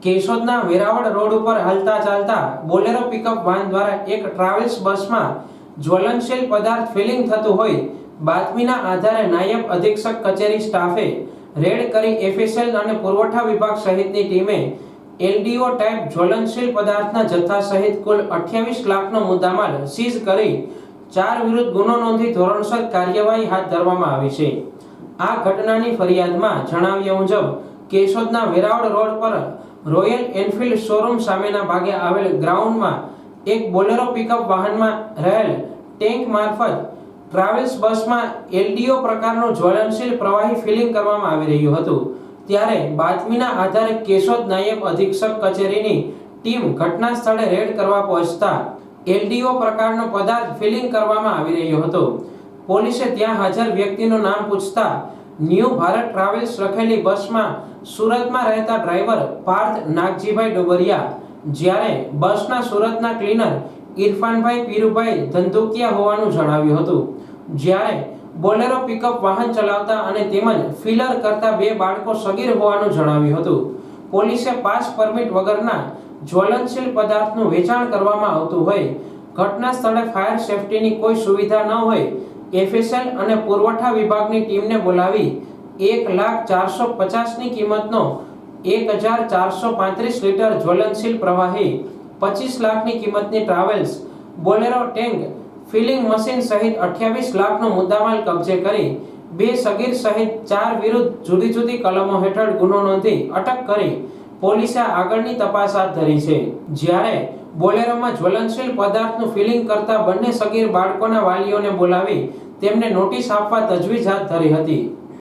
કેશોદના Veraval road ઉપર હાલતા ચાલતા બોલેરો પિકઅપ વાન દ્વારા એક ટ્રાવેલ્સ બસમાં જ્વલનશીલ પદાર્થ ફિલિંગ થતું હોય બાતમીના આધારે નાયબ અધિક્ષક કચેરી સ્ટાફે રેડ કરી એફએસએલ અને પુરવઠા વિભાગ સહિતની ટીમે એલડીઓ ટાઈપ જ્વલનશીલ પદાર્થના જથ્થા સહિત કુલ 28 લાખનો મુદ્દામાલ સીઝ કરી 4 વિરુદ્ધ ગુનો નોંધી ધોરણસર કાર્યવાહી હાથ ધરવામાં આવી છે। આ ઘટનાની ફરિયાદમાં જણાવ્યા મુજબ કેશોદના વેરાવળ રોડ પર રોયલ એનફિલ્ડ શોરૂમ સામેના ભાગે આવેલ ગ્રાઉન્ડમાં એક બોલેરો પિકઅપ વાહનમાં રહેલ ટેન્ક મારફત ટ્રાવેલ્સ બસમાં એલડીઓ પ્રકારનું જ્વલનશીલ પ્રવાહી ફિલિંગ કરવામાં આવી રહ્યું હતું। ત્યારે બાતમીના આધારે કેશોદ નાયબ અધિક્ષક કચેરીની ટીમ ઘટના સ્થળે રેડ કરવા પહોંચતા એલડીઓ પ્રકારનો પદાર્થ ફિલિંગ કરવામાં આવી રહ્યો હતો। પોલીસે ત્યાં હાજર વ્યક્તિનું નામ પૂછતા ન્યૂ ભારત ટ્રાવેલ્સ લખેલી બસમાં સુરતમાં રહેતા ડ્રાઈવર પાર્થ નાગજીભાઈ ડોબરિયા, જ્યારે બસના સુરતના ક્લીનર ઇરફાનભાઈ પીરુભાઈ ધંધુકિયા હોવાનું જણાવ્યું હતું। જ્યારે બોલેરો પિકઅપ વાહન ચલાવતા અને તેમજ ફિલર કરતા 2 બાળકો સગીર હોવાનું જણાવ્યું હતું। પોલીસે પાસ પરમિટ વગરના જ્વલનશીલ પદાર્થનું વેચાણ કરવામાં આવતું હોય ઘટના સ્થળે ફાયર સેફટીની કોઈ સુવિધા ન હોય એફએસએલ અને પુરવઠા વિભાગની ટીમને બોલાવી 1,04,50,000ની કિંમતનો 1,435 લીટર જ્વલનશીલ પ્રવાહી 25 લાખની કિંમતની travels Bolero tank filling machine સહિત 28 લાખનો મુદ્દામાલ કબજે કરી 2 સગીર સહિત 4 વિરુદ્ધ જુદી જુદી કલમો હેઠળ ગુનો નોંધી અટક કરી પોલીસે આગળની તપાસ હાથ ધરી છે। જ્યારે બોલેરોમાં જ્વલનશીલ પદાર્થનું ફિલિંગ કરતા બંને સગીર બાળકોના વાલીઓને બોલાવી તેમને નોટિસ આપવા તજવીજ હાથ ધરી હતી।